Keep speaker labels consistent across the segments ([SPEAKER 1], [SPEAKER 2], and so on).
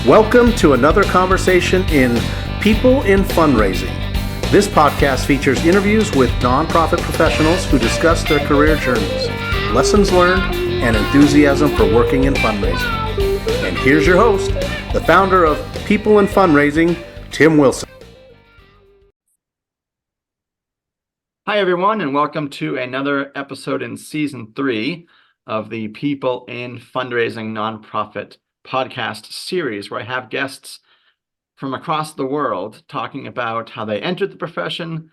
[SPEAKER 1] Welcome to another conversation in People in Fundraising. This podcast features interviews with nonprofit professionals who discuss their career journeys, lessons learned, and enthusiasm for working in fundraising. And here's your host, the founder of People in Fundraising, Tim Wilson.
[SPEAKER 2] Hi, everyone, and welcome to another episode in Season 3 of the People in Fundraising Nonprofit podcast series, where I have guests from across the world talking about how they entered the profession,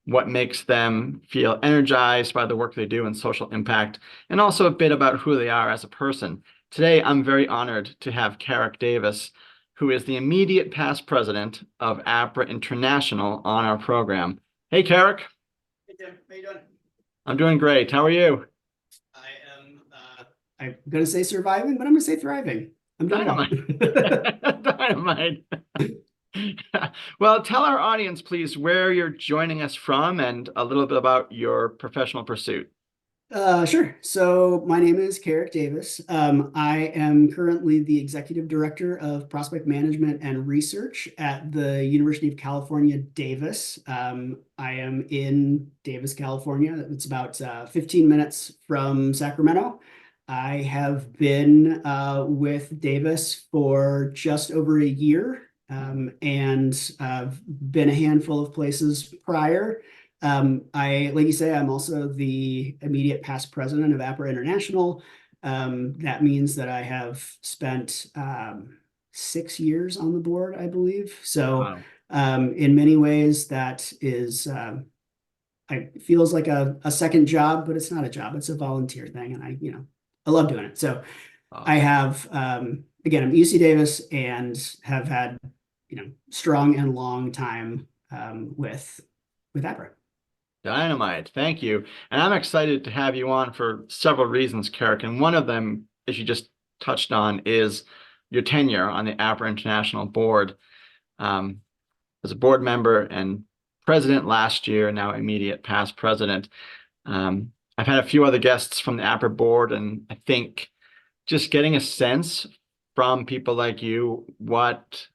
[SPEAKER 2] what makes them feel energized by the work they do and social impact, and also a bit about who they are as a person. Today, I'm very honored to have Carrick Davis, who is the immediate past president of Apra International, on our program. Hey, Carrick.
[SPEAKER 3] Hey, Tim. How you doing?
[SPEAKER 2] I'm doing great. How are you?
[SPEAKER 3] I am, I'm going to say surviving, but I'm going to say thriving. I'm doing
[SPEAKER 2] Dynamite. Dynamite. Well, tell our audience, please, where you're joining us from and a little bit about your professional pursuit.
[SPEAKER 3] Sure. So my name is Carrick Davis. I am currently the Executive Director of Prospect Management and Research at the University of California, Davis. I am in Davis, California. It's about 15 minutes from Sacramento. I have been with Davis for just over a year, and I've been a handful of places prior. Like you say, I'm also the immediate past president of Apra International. That means that I have spent 6 years on the board, I believe. So, wow. In many ways, that is, it feels like a second job, but it's not a job. It's a volunteer thing, and I love doing it. So, I have, again, I'm UC Davis and have had, strong and long time with Apra.
[SPEAKER 2] Dynamite. Thank you. And I'm excited to have you on for several reasons, Carrick. And one of them, as you just touched on, is your tenure on the Apra International board. As a board member and president last year, now immediate past president. I've had a few other guests from the Apra board, and I think just getting a sense from people like you what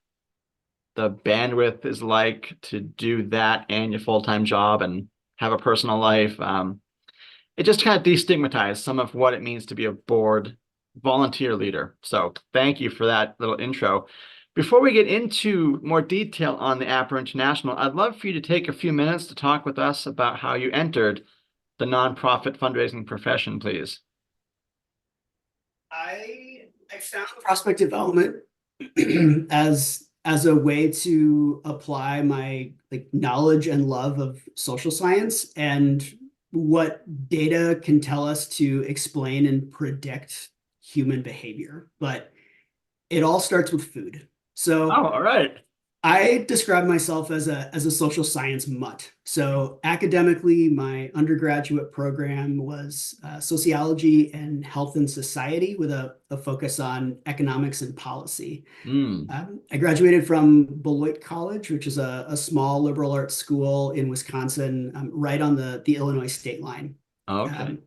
[SPEAKER 2] the bandwidth is like to do that and your full-time job and have a personal life. It just kind of destigmatized some of what it means to be a board volunteer leader. So thank you for that little intro. Before we get into more detail on the Apra International, I'd love for you to take a few minutes to talk with us about how you entered the nonprofit fundraising profession, please.
[SPEAKER 3] I found prospect development as a way to apply my knowledge and love of social science and what data can tell us to explain and predict human behavior. But it all starts with food. So,
[SPEAKER 2] all right.
[SPEAKER 3] I describe myself as a social science mutt. So academically, my undergraduate program was sociology and health and society with a focus on economics and policy. I graduated from Beloit College, which is a small liberal arts school in Wisconsin, right on the Illinois state line.
[SPEAKER 2] Okay.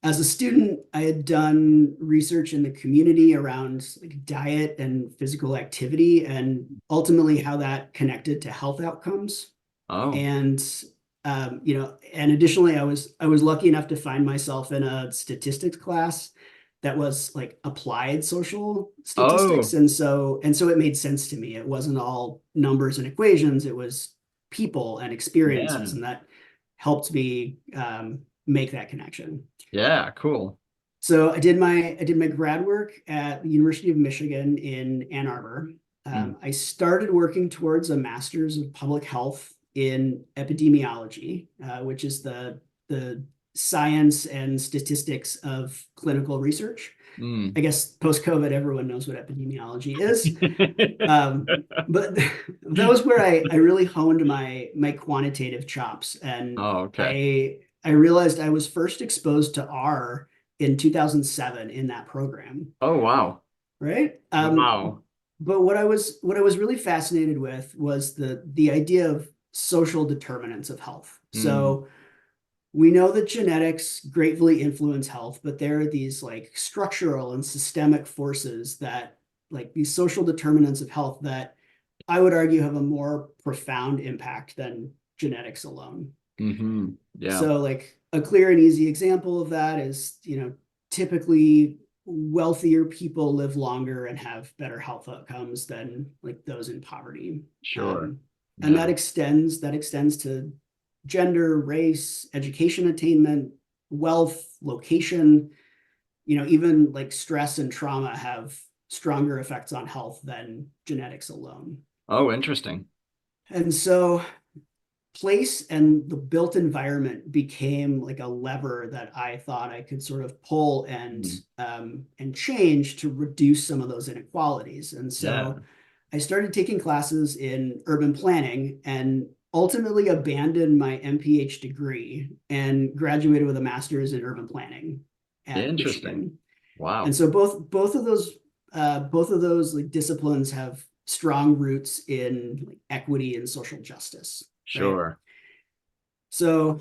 [SPEAKER 3] As a student, I had done research in the community around diet and physical activity, and ultimately how that connected to health outcomes. And and additionally, I was lucky enough to find myself in a statistics class that was applied social statistics, and so it made sense to me. It wasn't all numbers and equations; it was people and experiences, and that helped me make that connection.
[SPEAKER 2] Yeah, cool.
[SPEAKER 3] So I did my grad work at the University of Michigan in Ann Arbor. I started working towards a master's of public health in epidemiology, which is the science and statistics of clinical research. I guess post-COVID, everyone knows what epidemiology is. But that was where I really honed my quantitative chops. And I realized I was first exposed to R in 2007 in that program.
[SPEAKER 2] Oh, wow.
[SPEAKER 3] Right?
[SPEAKER 2] Wow.
[SPEAKER 3] But what I was really fascinated with was the idea of social determinants of health. So we know that genetics greatly influence health, but there are these structural and systemic forces that like these social determinants of health that I would argue have a more profound impact than genetics alone.
[SPEAKER 2] Yeah.
[SPEAKER 3] So like a clear and easy example of that is, typically wealthier people live longer and have better health outcomes than like those in poverty.
[SPEAKER 2] Sure.
[SPEAKER 3] And
[SPEAKER 2] Yeah.
[SPEAKER 3] that extends to gender, race, education attainment, wealth, location, even like stress and trauma have stronger effects on health than genetics alone.
[SPEAKER 2] Oh, interesting.
[SPEAKER 3] And so place and the built environment became like a lever that I thought I could sort of pull and change to reduce some of those inequalities. And
[SPEAKER 2] Yeah.
[SPEAKER 3] so I started taking classes in urban planning and ultimately abandoned my MPH degree and graduated with a master's in urban planning at
[SPEAKER 2] Interesting.
[SPEAKER 3] Michigan. And
[SPEAKER 2] Wow.
[SPEAKER 3] so both of those like disciplines have strong roots in like, equity and social justice. Right.
[SPEAKER 2] Sure.
[SPEAKER 3] So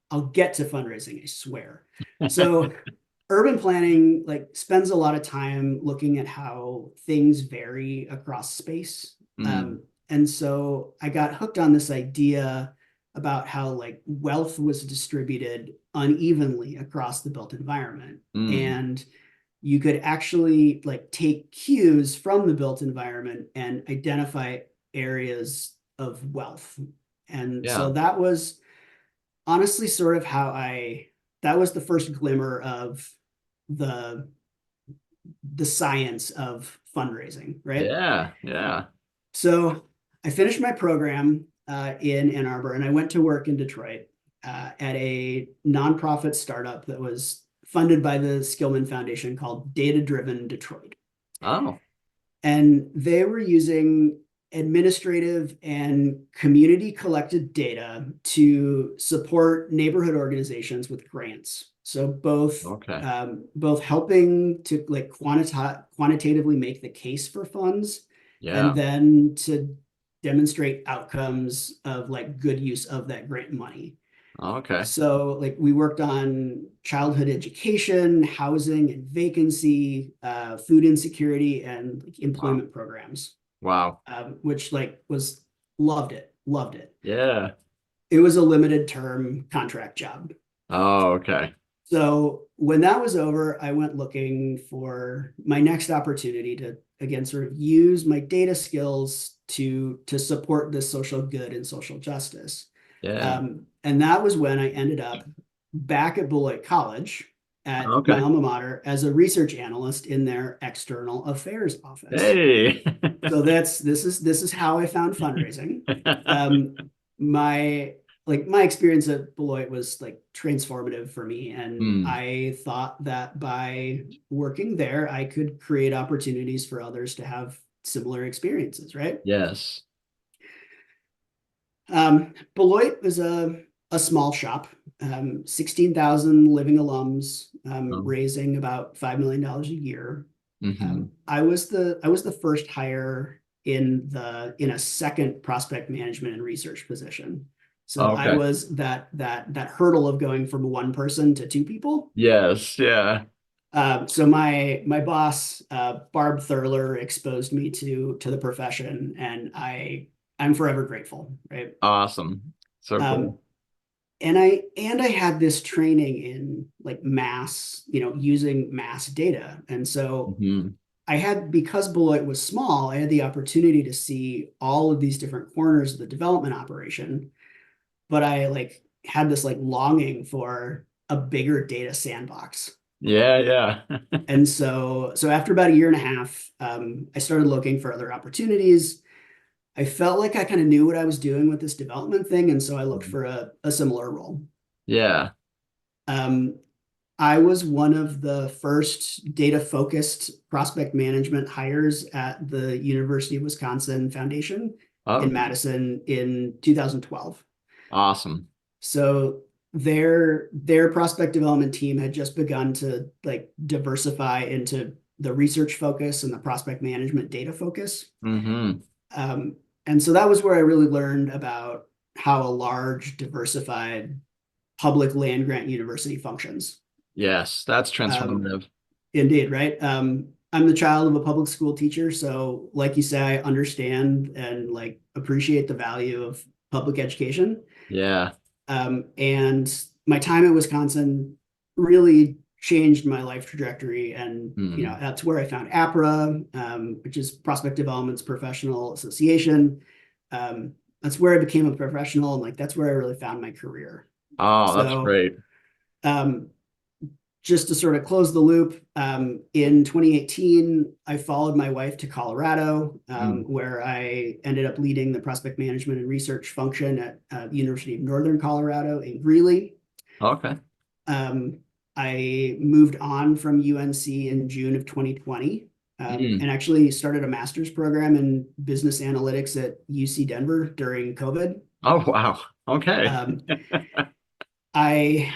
[SPEAKER 3] I'll get to fundraising, I swear. So urban planning like spends a lot of time looking at how things vary across space. And so I got hooked on this idea about how like wealth was distributed unevenly across the built environment. And you could actually like take cues from the built environment and identify areas of wealth. And
[SPEAKER 2] Yeah.
[SPEAKER 3] so that was honestly sort of that was the first glimmer of the science of fundraising, right?
[SPEAKER 2] Yeah. Yeah.
[SPEAKER 3] So I finished my program in Ann Arbor and I went to work in Detroit at a nonprofit startup that was funded by the Skillman Foundation called Data Driven Detroit.
[SPEAKER 2] Oh.
[SPEAKER 3] And they were using administrative and community collected data to support neighborhood organizations with grants. So both helping to like quantitatively make the case for funds,
[SPEAKER 2] Yeah.
[SPEAKER 3] and then to demonstrate outcomes of like good use of that grant money.
[SPEAKER 2] Okay.
[SPEAKER 3] So like we worked on childhood education, housing and vacancy, food insecurity, and like, employment programs.
[SPEAKER 2] Wow.
[SPEAKER 3] Which like loved it.
[SPEAKER 2] Yeah.
[SPEAKER 3] It was a limited term contract job.
[SPEAKER 2] Oh, okay.
[SPEAKER 3] So when that was over, I went looking for my next opportunity to again sort of use my data skills to support this social good and social justice.
[SPEAKER 2] Yeah.
[SPEAKER 3] And that was when I ended up back at Beloit College at my
[SPEAKER 2] Okay.
[SPEAKER 3] alma mater as a research analyst in their external affairs office.
[SPEAKER 2] Hey.
[SPEAKER 3] So this is how I found fundraising. My experience at Beloit was like transformative for me, and I thought that by working there, I could create opportunities for others to have similar experiences, right?
[SPEAKER 2] Yes.
[SPEAKER 3] Beloit was a small shop, 16,000 living alums, raising about $5 million a year. I was the first hire in a second prospect management and research position. So I was that hurdle of going from one person to two people.
[SPEAKER 2] Yes. Yeah.
[SPEAKER 3] So my boss, Barb Thurler, exposed me to the profession, and I'm forever grateful, right?
[SPEAKER 2] Awesome. So cool.
[SPEAKER 3] And I had this training in like mass, using mass data. And so because Beloit was small, I had the opportunity to see all of these different corners of the development operation, but I like had this like longing for a bigger data sandbox.
[SPEAKER 2] Yeah. Yeah.
[SPEAKER 3] And so after about a year and a half, I started looking for other opportunities. I felt like I kind of knew what I was doing with this development thing, and so I looked for a similar role.
[SPEAKER 2] Yeah.
[SPEAKER 3] I was one of the first data-focused prospect management hires at the University of Wisconsin Foundation in Madison in 2012.
[SPEAKER 2] Awesome.
[SPEAKER 3] So their prospect development team had just begun to like diversify into the research focus and the prospect management data focus. And so that was where I really learned about how a large, diversified public land grant university functions.
[SPEAKER 2] Yes, that's transformative.
[SPEAKER 3] Indeed, right? I'm the child of a public school teacher, so like you say, I understand and like appreciate the value of public education.
[SPEAKER 2] Yeah.
[SPEAKER 3] And my time in Wisconsin really changed my life trajectory. And,
[SPEAKER 2] Hmm.
[SPEAKER 3] that's where I found APRA, which is Prospect Development's professional association. That's where I became a professional. And like, that's where I really found my career.
[SPEAKER 2] Oh, that's
[SPEAKER 3] So,
[SPEAKER 2] great.
[SPEAKER 3] um, just to sort of close the loop, in 2018, I followed my wife to Colorado,
[SPEAKER 2] Mm.
[SPEAKER 3] where I ended up leading the prospect management and research function at the University of Northern Colorado in Greeley.
[SPEAKER 2] Okay.
[SPEAKER 3] Um, I moved on from UNC in June of 2020,
[SPEAKER 2] Mm.
[SPEAKER 3] and actually started a master's program in business analytics at UC Denver during COVID.
[SPEAKER 2] Oh, wow. Okay.
[SPEAKER 3] Um, I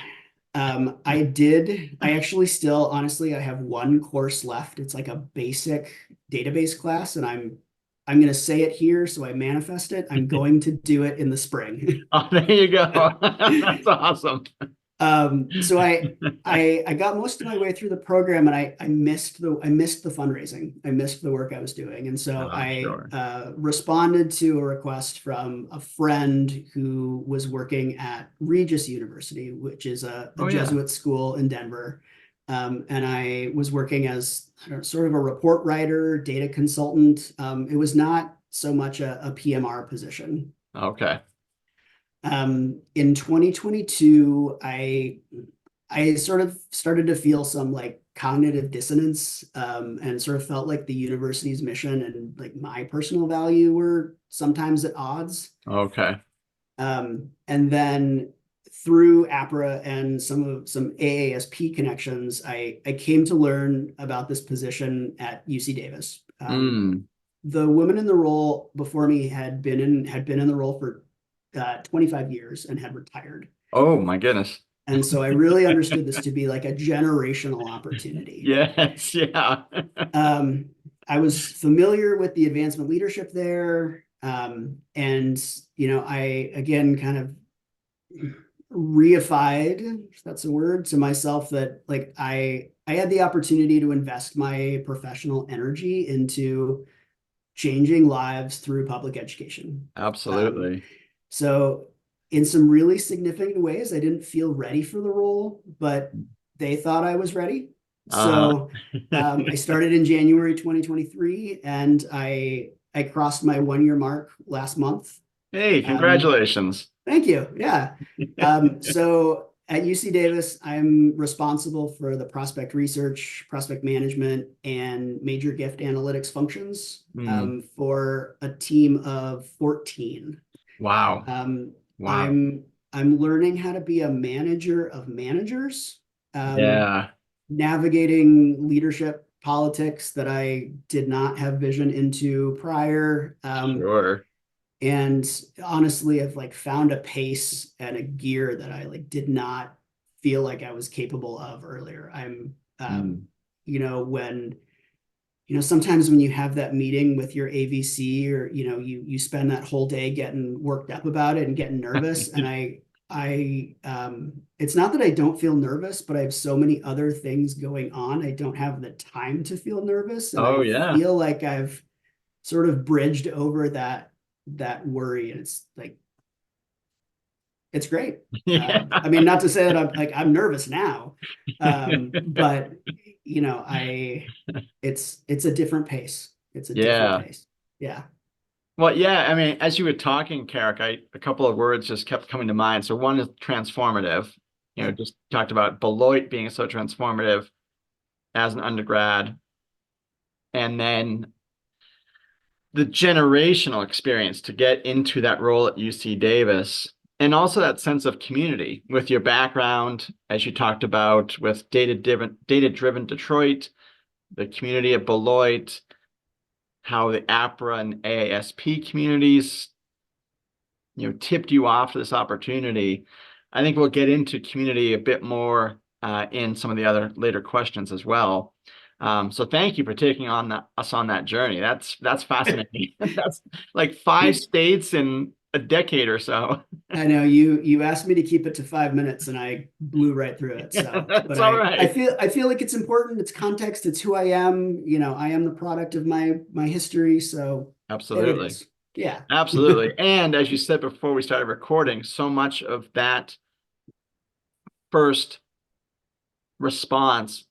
[SPEAKER 3] I actually still, honestly, I have one course left. It's like a basic database class, and I'm going to say it here, so I manifest it. I'm going to do it in the spring.
[SPEAKER 2] Oh, there you go. That's awesome.
[SPEAKER 3] So I got most of my way through the program, and I missed the fundraising. I missed the work I was doing, and so I
[SPEAKER 2] Sure.
[SPEAKER 3] responded to a request from a friend who was working at Regis University, which is a
[SPEAKER 2] Oh, yeah.
[SPEAKER 3] Jesuit school in Denver. And I was working as, I don't know, sort of a report writer, data consultant. It was not so much a PMR position.
[SPEAKER 2] Okay.
[SPEAKER 3] In 2022, I sort of started to feel some like cognitive dissonance, and sort of felt like the university's mission and like my personal value were sometimes at odds.
[SPEAKER 2] Okay.
[SPEAKER 3] And then through APRA and some AASP connections, I came to learn about this position at UC Davis.
[SPEAKER 2] Mm.
[SPEAKER 3] The woman in the role before me had been in the role for 25 years and had retired.
[SPEAKER 2] Oh, my goodness.
[SPEAKER 3] And so I really understood this to be like a generational opportunity.
[SPEAKER 2] Yes. Yeah.
[SPEAKER 3] Um, I was familiar with the advancement leadership there. And, I again kind of reified, if that's a word, to myself that like I had the opportunity to invest my professional energy into changing lives through public education. Um,
[SPEAKER 2] Absolutely.
[SPEAKER 3] so in some really significant ways, I didn't feel ready for the role, but they thought I was ready.
[SPEAKER 2] Uh,
[SPEAKER 3] So I started in January 2023, and I crossed my 1 year mark last month.
[SPEAKER 2] Hey,
[SPEAKER 3] Um,
[SPEAKER 2] congratulations.
[SPEAKER 3] Thank you. Yeah. So at UC Davis, I'm responsible for the prospect research, prospect management, and major gift analytics functions,
[SPEAKER 2] Mm.
[SPEAKER 3] for a team of 14.
[SPEAKER 2] Wow.
[SPEAKER 3] Um,
[SPEAKER 2] Wow.
[SPEAKER 3] I'm learning how to be a manager of managers,
[SPEAKER 2] Yeah.
[SPEAKER 3] navigating leadership politics that I did not have vision into prior.
[SPEAKER 2] Sure.
[SPEAKER 3] And honestly, I've like found a pace and a gear that I like did not feel like I was capable of earlier.
[SPEAKER 2] Mm.
[SPEAKER 3] When, sometimes when you have that meeting with your AVC, or, you spend that whole day getting worked up about it and getting nervous. And it's not that I don't feel nervous, but I have so many other things going on. I don't have the time to feel nervous. And
[SPEAKER 2] Oh,
[SPEAKER 3] I
[SPEAKER 2] yeah.
[SPEAKER 3] feel like I've sort of bridged over that worry, and it's like it's great.
[SPEAKER 2] Yeah.
[SPEAKER 3] I mean, not to say that I'm nervous now, but I it's a different pace. It's a different
[SPEAKER 2] Yeah.
[SPEAKER 3] pace. Yeah.
[SPEAKER 2] Well, yeah, I mean, as you were talking, Carrick, a couple of words just kept coming to mind. So one is transformative.
[SPEAKER 3] Yeah.
[SPEAKER 2] Just talked about Beloit being so transformative as an undergrad, and then the generational experience to get into that role at UC Davis, and also that sense of community with your background, as you talked about, with data-driven Detroit, the community at Beloit, how the APRA and AASP communities, tipped you off to this opportunity. I think we'll get into community a bit more in some of the other later questions as well. So thank you for taking us on that journey. That's fascinating. That's like 5 states in a decade or so.
[SPEAKER 3] I know you asked me to keep it to 5 minutes and I blew right through it. So,
[SPEAKER 2] That's
[SPEAKER 3] but
[SPEAKER 2] all
[SPEAKER 3] I
[SPEAKER 2] right.
[SPEAKER 3] feel like it's important. It's context. It's who I am. I am the product of my history. So there it
[SPEAKER 2] Absolutely.
[SPEAKER 3] is. Yeah.
[SPEAKER 2] Absolutely. And as you said before we started recording, so much of that first response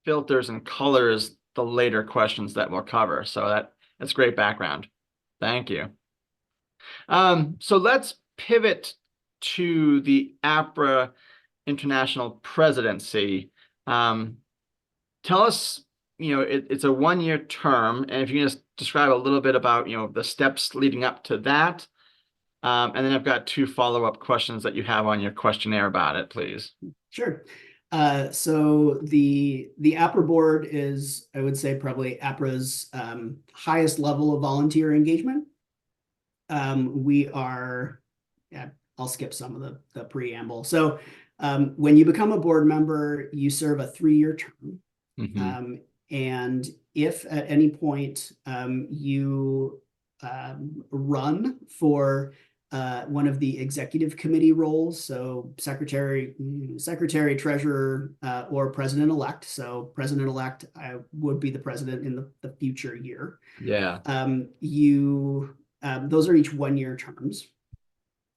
[SPEAKER 2] filters and colors the later questions that we'll cover. So that's great background. Thank you. So let's pivot to the APRA International presidency. Tell us, it's a 1-year term, and if you can just describe a little bit about, the steps leading up to that. And then I've got 2 follow-up questions that you have on your questionnaire about it, please.
[SPEAKER 3] Sure. So the APRA board is, I would say, probably APRA's highest level of volunteer engagement. We are, yeah, I'll skip some of the preamble. So when you become a board member, you serve a 3-year term.
[SPEAKER 2] Mm-hmm.
[SPEAKER 3] And if at any point you run for one of the executive committee roles, so secretary, treasurer, or president-elect. So president-elect, I would be the president in the future year.
[SPEAKER 2] Yeah.
[SPEAKER 3] Those are each 1-year terms.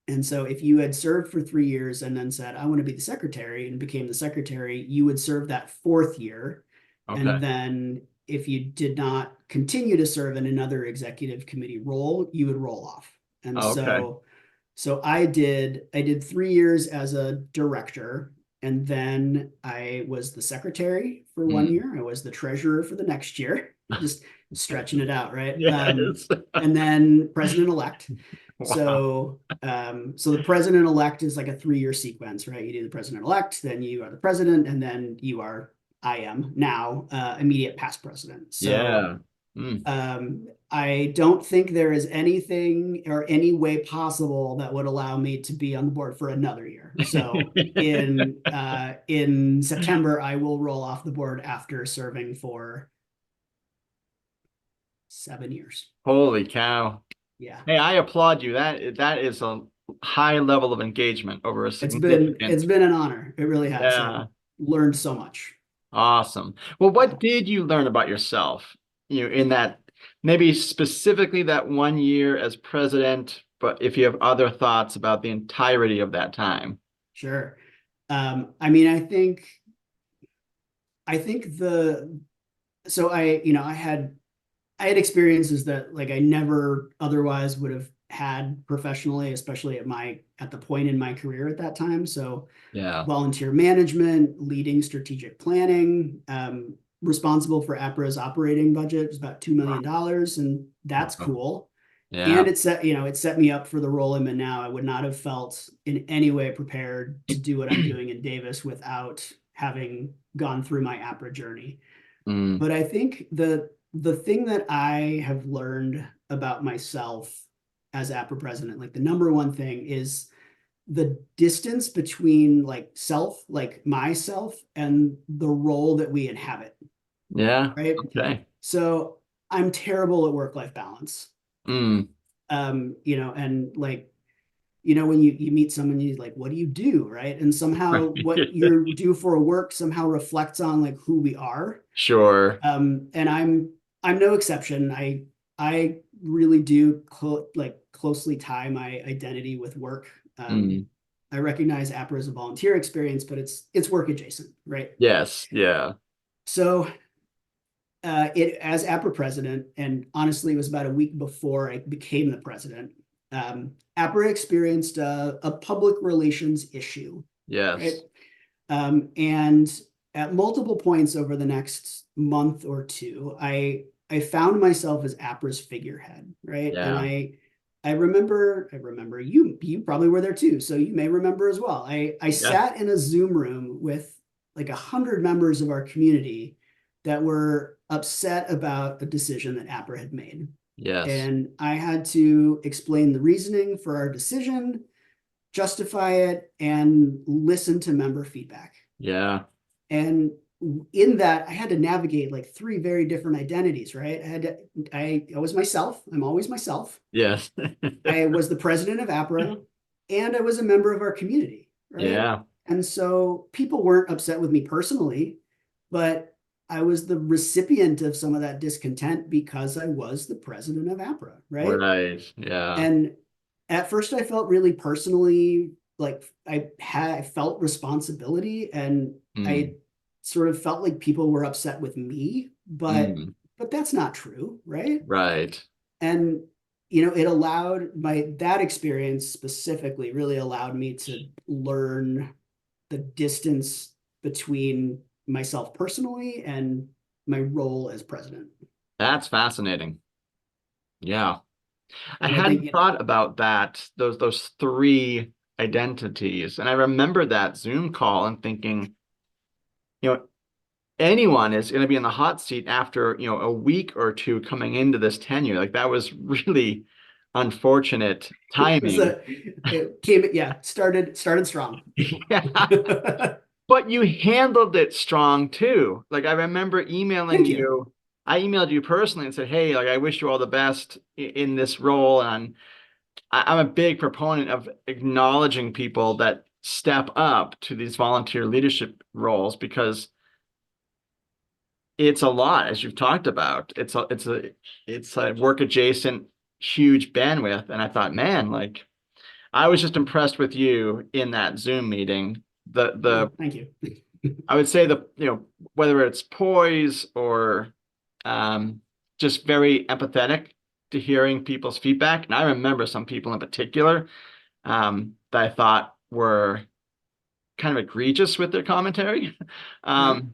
[SPEAKER 3] And so if you had served for 3 years and then said, I want to be the secretary, and became the secretary, you would serve that 4th year.
[SPEAKER 2] Okay.
[SPEAKER 3] And then if you did not continue to serve in another executive committee role, you would roll off. And
[SPEAKER 2] Okay.
[SPEAKER 3] so I did 3 years as a director, and then I was the secretary for 1 year. I was the treasurer for the next year, just stretching it out, right?
[SPEAKER 2] Yes.
[SPEAKER 3] And then president-elect.
[SPEAKER 2] Wow.
[SPEAKER 3] So the president-elect is like a 3-year sequence, right? You do the president-elect, then you are the president, and then I am now immediate past president. So
[SPEAKER 2] Yeah.
[SPEAKER 3] I don't think there is anything or any way possible that would allow me to be on the board for another year. So in September, I will roll off the board after serving for 7 years.
[SPEAKER 2] Holy cow.
[SPEAKER 3] Yeah.
[SPEAKER 2] Hey, I applaud you. That is a high level of engagement over a
[SPEAKER 3] It's
[SPEAKER 2] significant.
[SPEAKER 3] been an honor. It really has. I've
[SPEAKER 2] Yeah.
[SPEAKER 3] learned so much.
[SPEAKER 2] Awesome. Well,
[SPEAKER 3] Yeah.
[SPEAKER 2] what did you learn about yourself, in that, maybe specifically that 1 year as president, but if you have other thoughts about the entirety of that time?
[SPEAKER 3] Sure. I mean, I think so I had experiences that like I never otherwise would have had professionally, especially at the point in my career at that time. So
[SPEAKER 2] Yeah.
[SPEAKER 3] volunteer management, leading strategic planning, responsible for APRA's operating budget. It's about $2 million, and that's
[SPEAKER 2] Wow.
[SPEAKER 3] cool.
[SPEAKER 2] Yeah.
[SPEAKER 3] And it set me up for the role I'm in now. I would not have felt in any way prepared to do what I'm doing in Davis without having gone through my APRA journey. But I think the thing that I have learned about myself as APRA president, like the number one thing, is the distance between like myself and the role that we inhabit.
[SPEAKER 2] Yeah.
[SPEAKER 3] Right.
[SPEAKER 2] Okay.
[SPEAKER 3] So I'm terrible at work-life balance.
[SPEAKER 2] Mm.
[SPEAKER 3] And like, when you meet someone, you like, what do you do? Right. And somehow what you do for work somehow reflects on like who we are.
[SPEAKER 2] Sure.
[SPEAKER 3] And I'm no exception. I really do closely tie my identity with work. I recognize APRA as a volunteer experience, but it's work adjacent, right?
[SPEAKER 2] Yes. Yeah.
[SPEAKER 3] So as APRA president, and honestly, it was about a week before I became the president, APRA experienced a public relations issue.
[SPEAKER 2] Yes.
[SPEAKER 3] Right? And at multiple points over the next month or two, I found myself as APRA's figurehead, right?
[SPEAKER 2] Yeah.
[SPEAKER 3] And I remember you probably were there too, so you may remember as well. I sat in a Zoom room with like 100 members of our community that were upset about a decision that APRA had made.
[SPEAKER 2] Yes.
[SPEAKER 3] And I had to explain the reasoning for our decision, justify it, and listen to member feedback.
[SPEAKER 2] Yeah.
[SPEAKER 3] And in that I had to navigate like three very different identities, right? I was myself. I'm always myself.
[SPEAKER 2] Yes.
[SPEAKER 3] I was the president of APRA, and I was a member of our community, right?
[SPEAKER 2] Yeah.
[SPEAKER 3] And so people weren't upset with me personally, but I was the recipient of some of that discontent because I was the president of APRA, right?
[SPEAKER 2] Right. Yeah.
[SPEAKER 3] And at first I felt really personally like I felt responsibility, and I
[SPEAKER 2] Mm.
[SPEAKER 3] sort of felt like people were upset with me,
[SPEAKER 2] Mm.
[SPEAKER 3] but that's not true, right?
[SPEAKER 2] Right.
[SPEAKER 3] And it allowed that experience specifically really allowed me to learn the distance between myself personally and my role as president.
[SPEAKER 2] That's fascinating. Yeah. I
[SPEAKER 3] And I think,
[SPEAKER 2] hadn't thought about that, those three identities. And I remember that Zoom call and thinking, you know, anyone is going to be in the hot seat after, a week or two coming into this tenure. Like that was really unfortunate timing.
[SPEAKER 3] started strong.
[SPEAKER 2] Yeah. But you handled it strong too. Like I remember emailing
[SPEAKER 3] Thank you.
[SPEAKER 2] you. I emailed you personally and said, "Hey, like I wish you all the best in this role." And I'm a big proponent of acknowledging people that step up to these volunteer leadership roles because it's a lot, as you've talked about. It's a work adjacent huge bandwidth. And I thought, man, like I was just impressed with you in that Zoom meeting. The
[SPEAKER 3] Thank you.
[SPEAKER 2] I would say whether it's poise or just very empathetic to hearing people's feedback. And I remember some people in particular that I thought were kind of egregious with their commentary.
[SPEAKER 3] Yeah.
[SPEAKER 2] Um,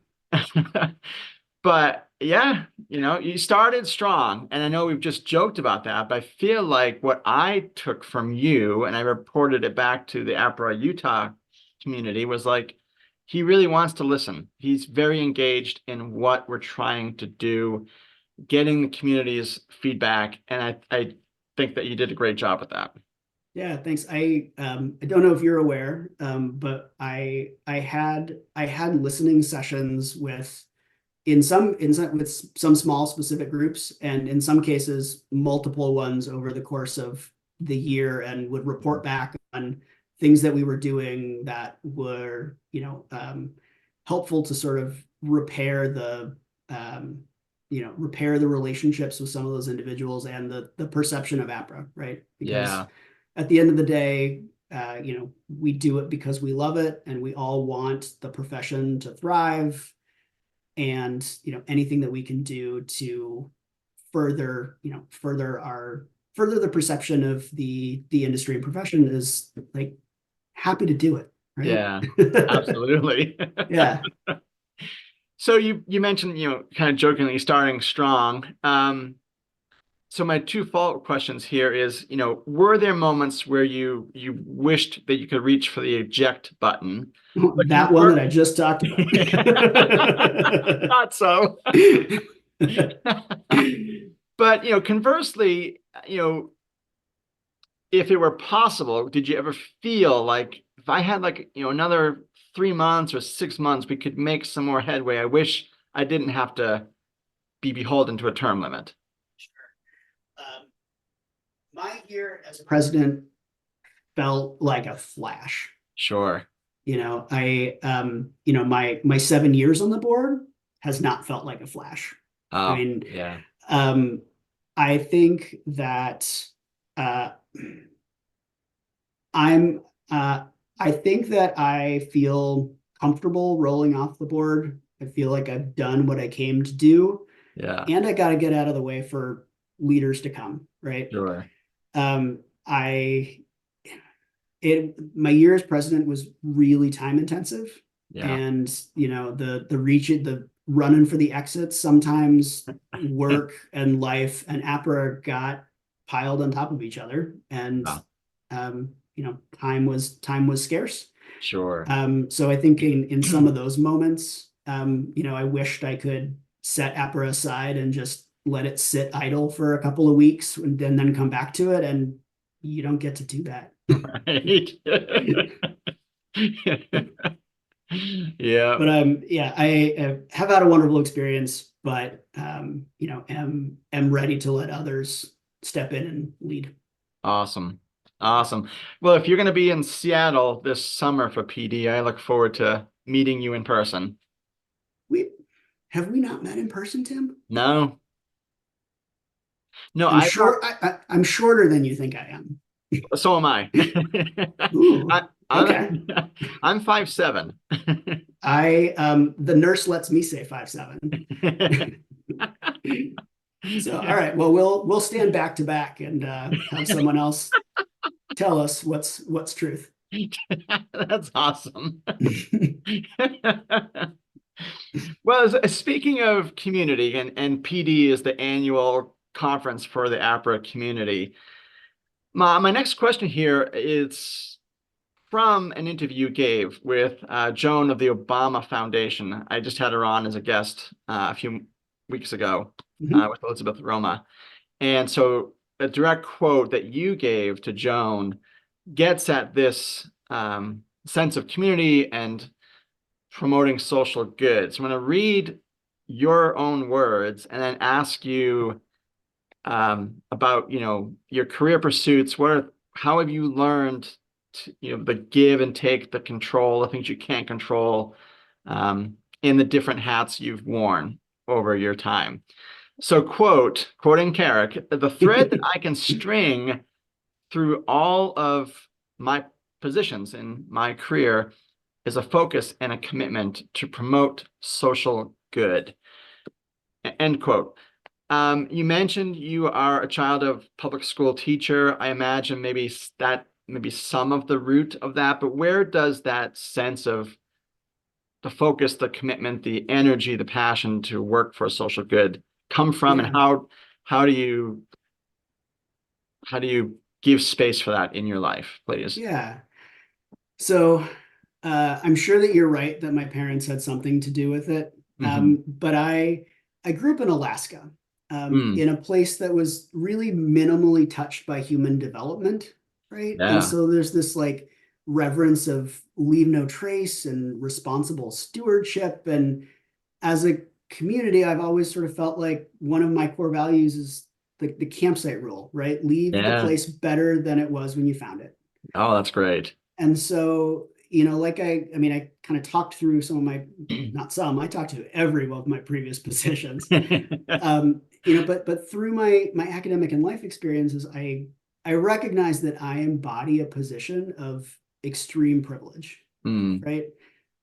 [SPEAKER 2] but yeah, you started strong. And I know we've just joked about that, but I feel like what I took from you, and I reported it back to the APRA Utah community, was like, he really wants to listen. He's very engaged in what we're trying to do, getting the community's feedback. And I think that you did a great job with that.
[SPEAKER 3] Yeah, thanks. I don't know if you're aware, but I had listening sessions with with some small specific groups, and in some cases multiple ones over the course of the year, and would report back on things that we were doing that were helpful to sort of repair the relationships with some of those individuals and the perception of APRA, right? Because
[SPEAKER 2] Yeah.
[SPEAKER 3] at the end of the day, we do it because we love it, and we all want the profession to thrive. And anything that we can do to further the perception of the industry and profession is like happy to do it, right?
[SPEAKER 2] Yeah, absolutely.
[SPEAKER 3] Yeah.
[SPEAKER 2] So you mentioned, kind of jokingly starting strong. So my two follow-up questions here is, were there moments where you wished that you could reach for the eject button?
[SPEAKER 3] That one that I just talked about.
[SPEAKER 2] Not so. But, conversely, if it were possible, did you ever feel like if I had another 3 months or 6 months, we could make some more headway? I wish I didn't have to be beholden to a term limit.
[SPEAKER 3] My year as a president felt like a flash.
[SPEAKER 2] Sure.
[SPEAKER 3] My 7 years on the board has not felt like a flash.
[SPEAKER 2] Oh,
[SPEAKER 3] I mean,
[SPEAKER 2] yeah.
[SPEAKER 3] I think that I think that I feel comfortable rolling off the board. I feel like I've done what I came to do.
[SPEAKER 2] Yeah.
[SPEAKER 3] And I got to get out of the way for leaders to come, right?
[SPEAKER 2] Sure.
[SPEAKER 3] My year as president was really time intensive.
[SPEAKER 2] Yeah.
[SPEAKER 3] And the running for the exits, sometimes work and life and APRA got piled on top of each other, and time was scarce.
[SPEAKER 2] Sure.
[SPEAKER 3] So I think in some of those moments, I wished I could set APRA aside and just let it sit idle for a couple of weeks and then come back to it. And you don't get to do that.
[SPEAKER 2] Right. Yeah.
[SPEAKER 3] But yeah, I have had a wonderful experience, but am ready to let others step in and lead.
[SPEAKER 2] Awesome. Awesome. Well, if you're going to be in Seattle this summer for PD, I look forward to meeting you in person.
[SPEAKER 3] We have we not met in person, Tim?
[SPEAKER 2] No, no,
[SPEAKER 3] I'm
[SPEAKER 2] I've not.
[SPEAKER 3] short. I'm shorter than you think I am.
[SPEAKER 2] So am I.
[SPEAKER 3] Ooh,
[SPEAKER 2] I
[SPEAKER 3] okay.
[SPEAKER 2] I'm I'm 5'7".
[SPEAKER 3] The nurse lets me say 5'7". So all right, well we'll stand back to back and have someone else tell us what's truth.
[SPEAKER 2] That's awesome. Well, speaking of community, and PD is the annual conference for the APRA community. My next question here is from an interview you gave with Joan of the Obama Foundation. I just had her on as a guest a few weeks ago
[SPEAKER 3] Mhm.
[SPEAKER 2] with Elizabeth Roma. And so a direct quote that you gave to Joan gets at this sense of community and promoting social good. So I'm going to read your own words and then ask you about, your career pursuits. How have you learned to, the give and take, the control, the things you can't control, in the different hats you've worn over your time. So quoting Carrick, the thread that I can string through all of my positions in my career is a focus and a commitment to promote social good. End quote. You mentioned you are a child of public school teacher. I imagine maybe some of the root of that, but where does that sense of the focus, the commitment, the energy, the passion to work for social good come from, and
[SPEAKER 3] Yeah.
[SPEAKER 2] how do you give space for that in your life, please?
[SPEAKER 3] Yeah. So I'm sure that you're right that my parents had something to do with it.
[SPEAKER 2] Mm-hmm.
[SPEAKER 3] But I grew up in Alaska,
[SPEAKER 2] Mm,
[SPEAKER 3] in a place that was really minimally touched by human development, right? And
[SPEAKER 2] yeah.
[SPEAKER 3] so there's this like reverence of leave no trace and responsible stewardship. And as a community, I've always sort of felt like one of my core values is the campsite rule, right? Leave the
[SPEAKER 2] Yeah.
[SPEAKER 3] place better than it was when you found it.
[SPEAKER 2] Oh, that's great.
[SPEAKER 3] And so, like I mean, I kind of talked through some of my, not some, I talked to every one of my previous positions. But through my academic and life experiences, I recognize that I embody a position of extreme privilege,
[SPEAKER 2] Mm,
[SPEAKER 3] right?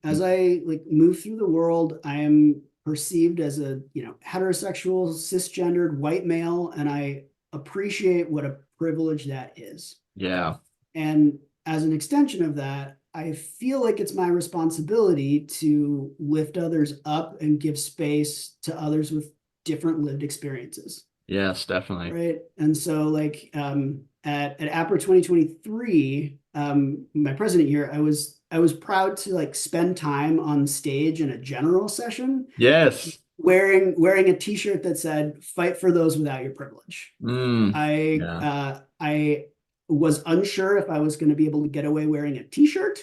[SPEAKER 3] As I like move through the world, I am perceived as a, heterosexual, cisgendered white male, and I appreciate what a privilege that is.
[SPEAKER 2] yeah.
[SPEAKER 3] And as an extension of that, I feel like it's my responsibility to lift others up and give space to others with different lived experiences.
[SPEAKER 2] Yes, definitely.
[SPEAKER 3] Right. And so like at APRA 2023, my president here, I was proud to like spend time on stage in a general session
[SPEAKER 2] Yes.
[SPEAKER 3] wearing a t-shirt that said "Fight for those without your privilege."
[SPEAKER 2] Mm,
[SPEAKER 3] I
[SPEAKER 2] yeah.
[SPEAKER 3] I was unsure if I was going to be able to get away wearing a t-shirt,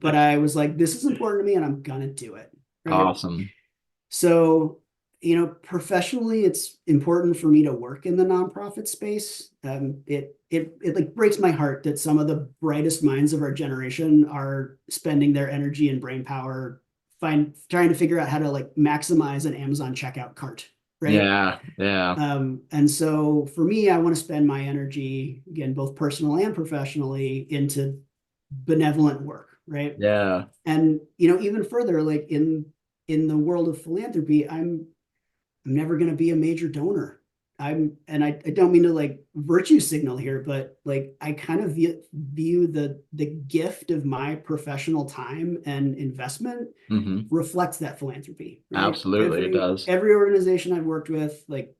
[SPEAKER 3] but I was like, this is important to me, and I'm gonna do it. Right.
[SPEAKER 2] Awesome.
[SPEAKER 3] So, professionally, it's important for me to work in the nonprofit space. It like breaks my heart that some of the brightest minds of our generation are spending their energy and brain power trying to figure out how to like maximize an Amazon checkout cart, right?
[SPEAKER 2] Yeah, yeah,
[SPEAKER 3] And so for me, I want to spend my energy, again, both personal and professionally, into benevolent work, right?
[SPEAKER 2] yeah.
[SPEAKER 3] And even further, like in the world of philanthropy, I'm never going to be a major donor. I don't mean to like virtue signal here, but like I kind of view the gift of my professional time and investment
[SPEAKER 2] Hmm.
[SPEAKER 3] reflects that philanthropy, right?
[SPEAKER 2] Absolutely, it does.
[SPEAKER 3] Every organization I've worked with like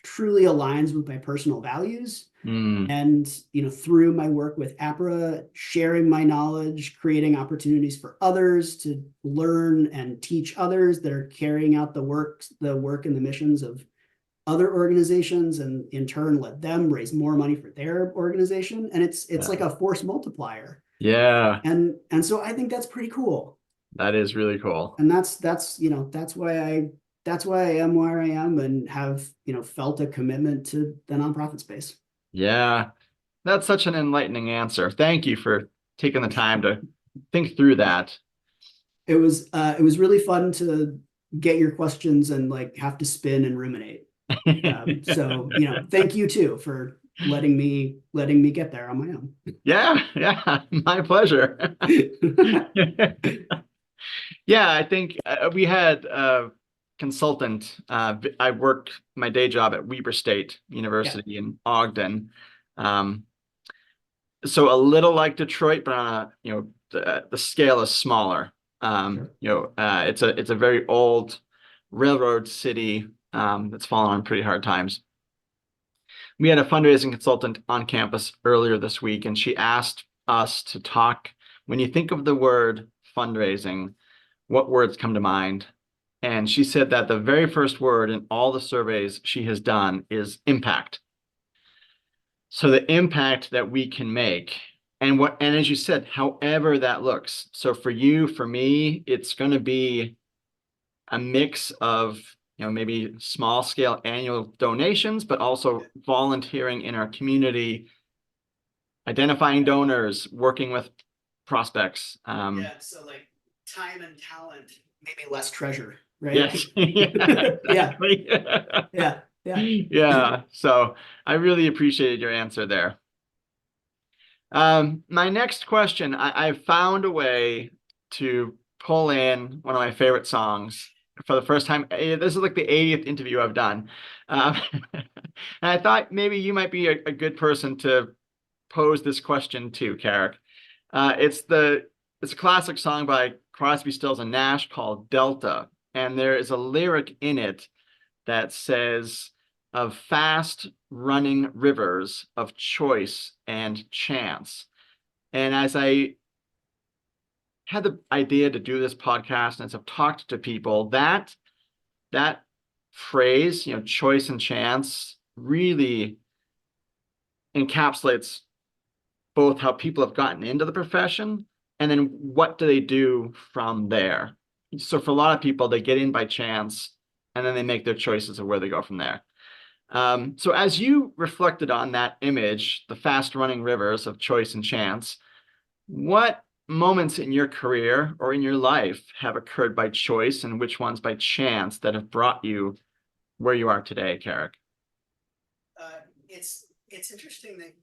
[SPEAKER 3] truly aligns with my personal values.
[SPEAKER 2] Mm,
[SPEAKER 3] And through my work with APRA, sharing my knowledge, creating opportunities for others to learn and teach others that are carrying out the work and the missions of other organizations, and in turn let them raise more money for their organization. And it's
[SPEAKER 2] yeah.
[SPEAKER 3] like a force multiplier.
[SPEAKER 2] Yeah.
[SPEAKER 3] And so I think that's pretty cool.
[SPEAKER 2] That is really cool.
[SPEAKER 3] And that's why I am where I am and have, felt a commitment to the nonprofit space.
[SPEAKER 2] Yeah, that's such an enlightening answer. Thank you for taking the time to think through that.
[SPEAKER 3] It was really fun to get your questions and like have to spin and ruminate. So, thank you too for letting me get there on my own.
[SPEAKER 2] Yeah, yeah, my pleasure. Yeah, I think we had a consultant. I work my day job at Weber State
[SPEAKER 3] Yeah,
[SPEAKER 2] University in Ogden. Um, so a little like Detroit, but on the scale is smaller.
[SPEAKER 3] sure.
[SPEAKER 2] It's a very old railroad city that's fallen on pretty hard times. We had a fundraising consultant on campus earlier this week, and she asked us to talk. When you think of the word fundraising, what words come to mind? And she said that the very first word in all the surveys she has done is impact. So the impact that we can make, and as you said, however that looks. So for you, for me, it's going to be a mix of maybe small scale annual donations, but also volunteering in our community, identifying donors, working with prospects.
[SPEAKER 3] Yeah, so like time and talent, maybe less treasure, right?
[SPEAKER 2] Yes, yeah,
[SPEAKER 3] Yeah,
[SPEAKER 2] exactly.
[SPEAKER 3] yeah, yeah.
[SPEAKER 2] Yeah, so I really appreciated your answer there. My next question, I found a way to pull in one of my favorite songs for the first time. This is like the 80th interview I've done. And I thought maybe you might be a good person to pose this question to, Carrick. It's a classic song by Crosby, Stills, and Nash called Delta. And there is a lyric in it that says, of fast running rivers of choice and chance. And as I had the idea to do this podcast, and as I've talked to people, that phrase, choice and chance, really encapsulates both how people have gotten into the profession and then what do they do from there. So for a lot of people, they get in by chance and then they make their choices of where they go from there. So as you reflected on that image, the fast running rivers of choice and chance, what moments in your career or in your life have occurred by choice and which ones by chance that have brought you where you are today, Carrick?
[SPEAKER 3] It's interesting that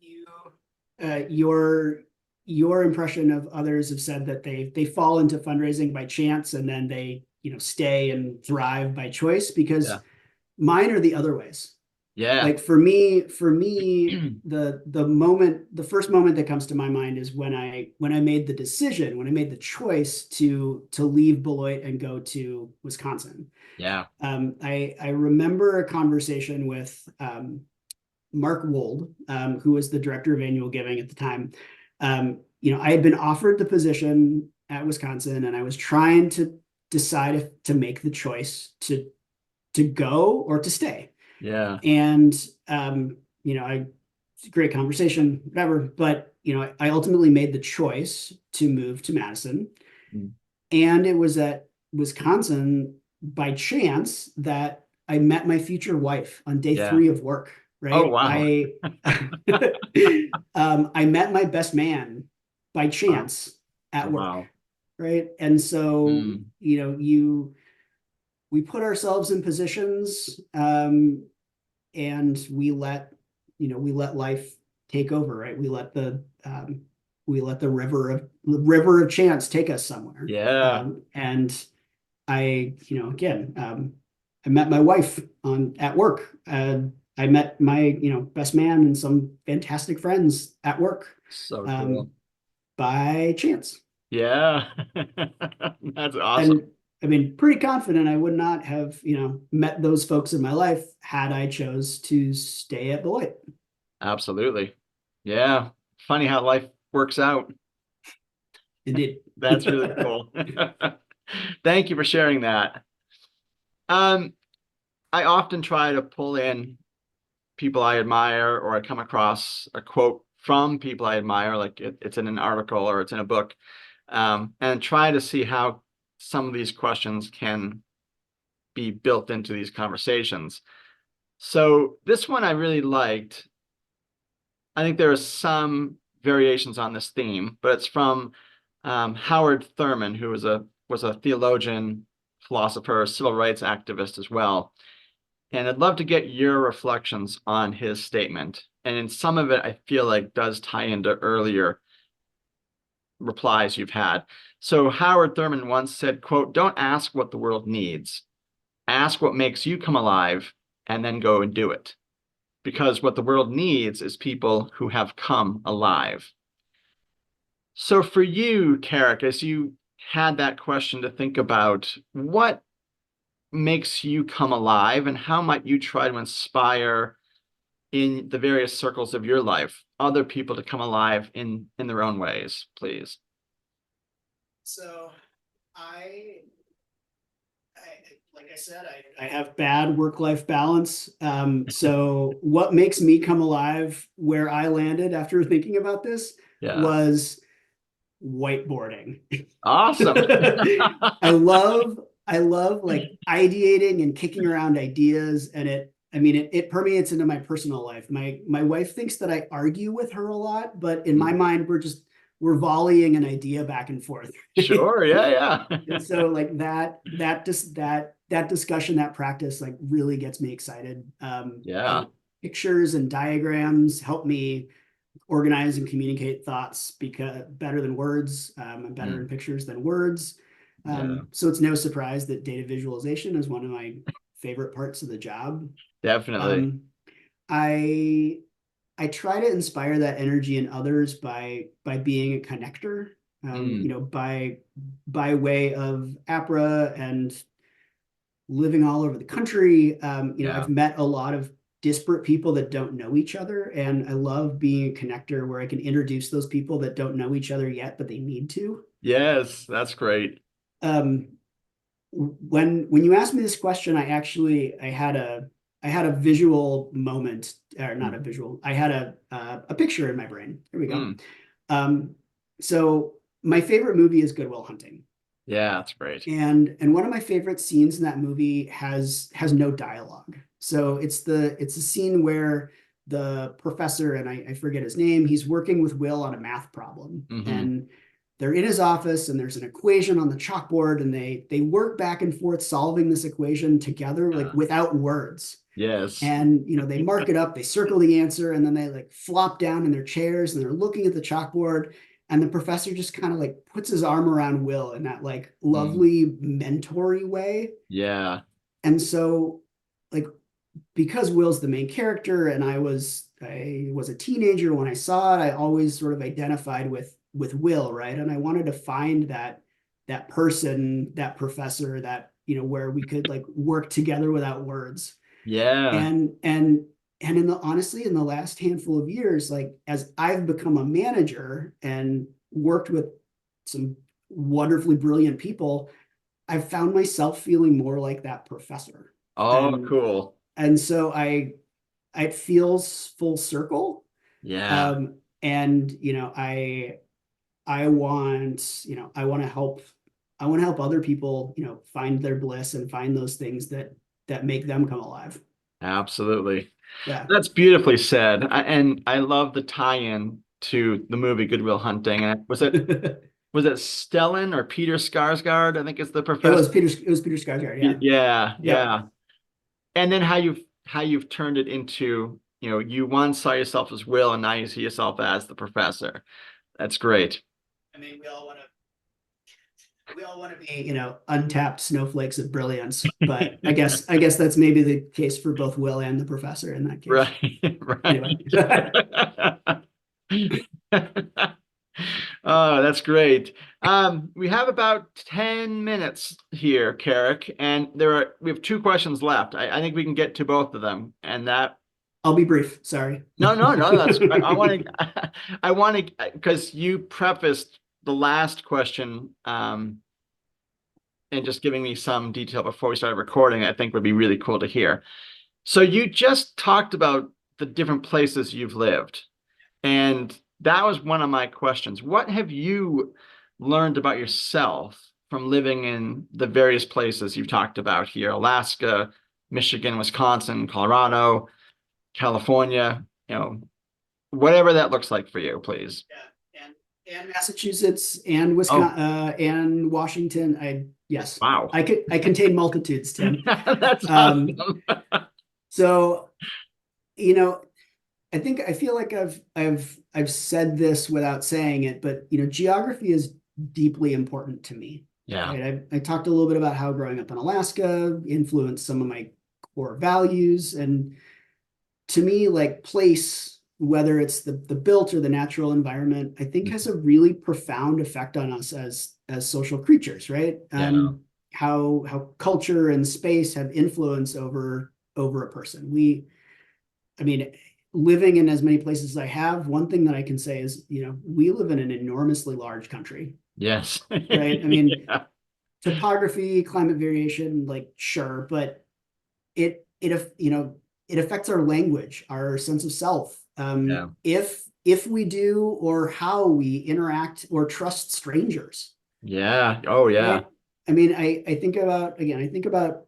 [SPEAKER 3] your impression of others have said that they fall into fundraising by chance and then they stay and thrive by choice, because
[SPEAKER 2] Yeah.
[SPEAKER 3] mine are the other ways.
[SPEAKER 2] Yeah.
[SPEAKER 3] Like for me, the first moment that comes to my mind is when I made the decision, when I made the choice to leave Beloit and go to Wisconsin.
[SPEAKER 2] Yeah.
[SPEAKER 3] I remember a conversation with Mark Wold, who was the director of annual giving at the time. I had been offered the position at Wisconsin, and I was trying to decide if to make the choice to go or to stay.
[SPEAKER 2] Yeah.
[SPEAKER 3] And great conversation, whatever. But I ultimately made the choice to move to Madison, and it was at Wisconsin by chance that I met my future wife on day
[SPEAKER 2] Yeah.
[SPEAKER 3] 3 of work. Right.
[SPEAKER 2] Oh, wow.
[SPEAKER 3] I met my best man by chance at work.
[SPEAKER 2] Wow.
[SPEAKER 3] Right. And so, we put ourselves in positions, and we let life take over, right? We let the river of chance take us somewhere.
[SPEAKER 2] Yeah.
[SPEAKER 3] And I, I met my wife at work. I met my, best man and some fantastic friends at work,
[SPEAKER 2] So cool.
[SPEAKER 3] by chance.
[SPEAKER 2] Yeah. That's awesome.
[SPEAKER 3] And I mean, pretty confident I would not have, met those folks in my life had I chose to stay at Beloit.
[SPEAKER 2] Absolutely. Yeah. Funny how life works out.
[SPEAKER 3] Indeed.
[SPEAKER 2] That's really cool. Thank you for sharing that. I often try to pull in people I admire, or I come across a quote from people I admire, like it's in an article or it's in a book, and try to see how some of these questions can be built into these conversations. So this one I really liked. I think there are some variations on this theme, but it's from Howard Thurman, who was a theologian, philosopher, civil rights activist as well. And I'd love to get your reflections on his statement. And in some of it, I feel like does tie into earlier replies you've had. So Howard Thurman once said, quote, "Don't ask what the world needs. Ask what makes you come alive and then go and do it. Because what the world needs is people who have come alive." So for you, Carrick, as you had that question to think about, what makes you come alive and how might you try to inspire in the various circles of your life other people to come alive in their own ways, please?
[SPEAKER 3] So like I said, I have bad work-life balance. So what makes me come alive where I landed after thinking about this was whiteboarding.
[SPEAKER 2] Awesome.
[SPEAKER 3] I love like ideating and kicking around ideas, and it permeates into my personal life. My wife thinks that I argue with her a lot, but in my mind, we're volleying an idea back and forth.
[SPEAKER 2] Sure. Yeah.
[SPEAKER 3] And so like that discussion, that practice, like really gets me excited. Pictures and diagrams help me organize and communicate thoughts because better than words. I'm better in pictures than words. So it's no surprise that data visualization is one of my favorite parts of the job.
[SPEAKER 2] Definitely.
[SPEAKER 3] I try to inspire that energy in others by being a connector, by way of APRA and living all over the country. I've met a lot of disparate people that don't know each other, and I love being a connector where I can introduce those people that don't know each other yet, but they need to.
[SPEAKER 2] Yes, that's great.
[SPEAKER 3] When you asked me this question, I had a visual moment, or not a visual. I had a picture in my brain. Here we go. So my favorite movie is Good Will Hunting.
[SPEAKER 2] Yeah, that's great.
[SPEAKER 3] And one of my favorite scenes in that movie has no dialogue. So it's the scene where the professor, and I forget his name, he's working with Will on a math problem. And they're in his office and there's an equation on the chalkboard, and they work back and forth solving this equation together, like without words.
[SPEAKER 2] Yes.
[SPEAKER 3] And they mark it up, they circle the answer, and then they like flop down in their chairs and they're looking at the chalkboard. And the professor just kind of like puts his arm around Will in that like lovely mentory way.
[SPEAKER 2] Yeah.
[SPEAKER 3] And so like, because Will's the main character and I was a teenager when I saw it, I always sort of identified with Will, right? And I wanted to find that person, that professor, that, where we could like work together without words.
[SPEAKER 2] Yeah.
[SPEAKER 3] And honestly, in the last handful of years, like as I've become a manager and worked with some wonderfully brilliant people, I've found myself feeling more like that professor.
[SPEAKER 2] Oh, cool.
[SPEAKER 3] And so it feels full circle.
[SPEAKER 2] Yeah.
[SPEAKER 3] And I want to help other people, find their bliss and find those things that make them come alive.
[SPEAKER 2] Absolutely.
[SPEAKER 3] Yeah.
[SPEAKER 2] That's beautifully said. And I love the tie-in to the movie Good Will Hunting. And was it Stellan or Peter Skarsgård? I think it's the professor.
[SPEAKER 3] It was Peter Skarsgård. Yeah.
[SPEAKER 2] Yeah. And then how you've turned it into, you once saw yourself as Will and now you see yourself as the professor. That's great.
[SPEAKER 3] I mean, we all want to be, untapped snowflakes of brilliance, but I guess that's maybe the case for both Will and the professor in that case.
[SPEAKER 2] Right. Anyway. Oh, that's great. We have about 10 minutes here, Carrick, and we have 2 questions left. I think we can get to both of them, and that.
[SPEAKER 3] I'll be brief. Sorry.
[SPEAKER 2] No. That's. I want to, because you prefaced the last question, and just giving me some detail before we started recording, I think would be really cool to hear. So you just talked about the different places you've lived, and that was one of my questions. What have you learned about yourself from living in the various places you've talked about here, Alaska, Michigan, Wisconsin, Colorado, California, whatever that looks like for you, please.
[SPEAKER 3] Yeah, and Massachusetts and
[SPEAKER 2] Oh,
[SPEAKER 3] Wisconsin and Washington. Yes,
[SPEAKER 2] wow.
[SPEAKER 3] I contain multitudes, Tim.
[SPEAKER 2] That's
[SPEAKER 3] Um,
[SPEAKER 2] awesome.
[SPEAKER 3] so, I feel like I've said this without saying it, but geography is deeply important to me.
[SPEAKER 2] Yeah.
[SPEAKER 3] Right? I talked a little bit about how growing up in Alaska influenced some of my core values, and to me, like place, whether it's the built or the natural environment, I think has a really profound effect on us as social creatures, right?
[SPEAKER 2] Yeah.
[SPEAKER 3] How culture and space have influence over a person. I mean, living in as many places as I have, one thing that I can say is, we live in an enormously large country,
[SPEAKER 2] Yes.
[SPEAKER 3] right? I mean,
[SPEAKER 2] Yeah.
[SPEAKER 3] topography, climate variation, like sure, but it affects our language, our sense of self.
[SPEAKER 2] Yeah.
[SPEAKER 3] If we do, or how we interact or trust strangers.
[SPEAKER 2] Yeah. Oh, yeah.
[SPEAKER 3] Right? I mean, I think about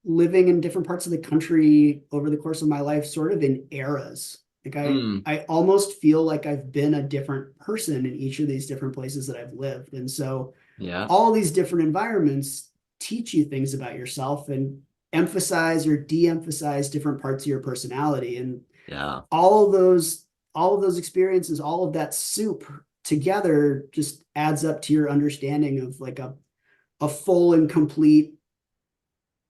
[SPEAKER 3] living in different parts of the country over the course of my life, sort of in eras. Like
[SPEAKER 2] Mm,
[SPEAKER 3] I almost feel like I've been a different person in each of these different places that I've lived. And so
[SPEAKER 2] yeah.
[SPEAKER 3] all these different environments teach you things about yourself and emphasize or de-emphasize different parts of your personality. And
[SPEAKER 2] Yeah.
[SPEAKER 3] all of those experiences, all of that soup together just adds up to your understanding of like a full and complete,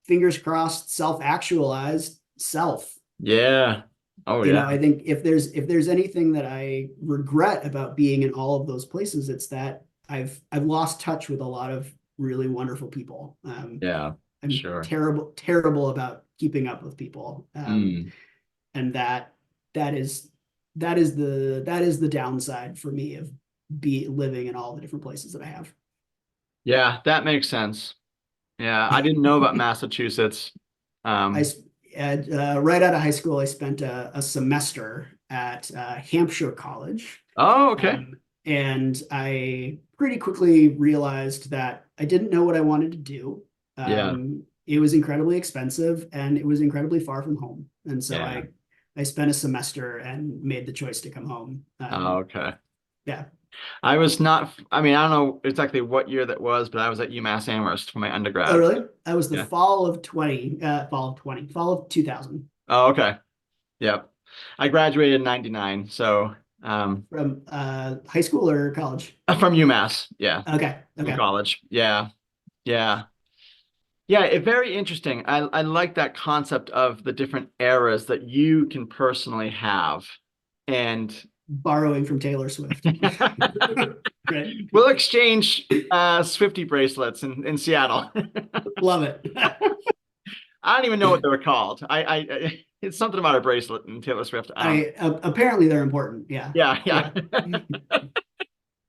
[SPEAKER 3] fingers crossed, self-actualized self.
[SPEAKER 2] Yeah. Oh, yeah.
[SPEAKER 3] I think if there's anything that I regret about being in all of those places, it's that I've lost touch with a lot of really wonderful people.
[SPEAKER 2] Yeah.
[SPEAKER 3] I'm
[SPEAKER 2] Sure.
[SPEAKER 3] terrible about keeping up with people.
[SPEAKER 2] Mm.
[SPEAKER 3] And that is the downside for me of be living in all the different places that I have.
[SPEAKER 2] Yeah, that makes sense. Yeah. I didn't know about Massachusetts.
[SPEAKER 3] I
[SPEAKER 2] Um,
[SPEAKER 3] right out of high school, I spent a semester at Hampshire College,
[SPEAKER 2] oh, okay.
[SPEAKER 3] and I pretty quickly realized that I didn't know what I wanted to do.
[SPEAKER 2] Yeah.
[SPEAKER 3] It was incredibly expensive and it was incredibly far from home, and so
[SPEAKER 2] Yeah.
[SPEAKER 3] I spent a semester and made the choice to come home.
[SPEAKER 2] Oh, okay.
[SPEAKER 3] Yeah.
[SPEAKER 2] I was not, I mean, I don't know exactly what year that was, but I was at UMass Amherst for my
[SPEAKER 3] Oh,
[SPEAKER 2] undergrad.
[SPEAKER 3] really? That was the
[SPEAKER 2] Yeah.
[SPEAKER 3] fall of 2000
[SPEAKER 2] Oh, okay. Yep. I graduated in 99. So,
[SPEAKER 3] from high school or college.
[SPEAKER 2] from UMass. Yeah.
[SPEAKER 3] Okay.
[SPEAKER 2] From
[SPEAKER 3] Okay.
[SPEAKER 2] college. Yeah. Yeah. Yeah. Very interesting. I like that concept of the different eras that you can personally have. And
[SPEAKER 3] Borrowing from Taylor Swift. Right.
[SPEAKER 2] we'll exchange Swifty bracelets in Seattle.
[SPEAKER 3] Love it.
[SPEAKER 2] I don't even know what they were called. It's something about a bracelet and Taylor Swift. I don't know.
[SPEAKER 3] Apparently they're important. Yeah.
[SPEAKER 2] Yeah,
[SPEAKER 3] Yeah.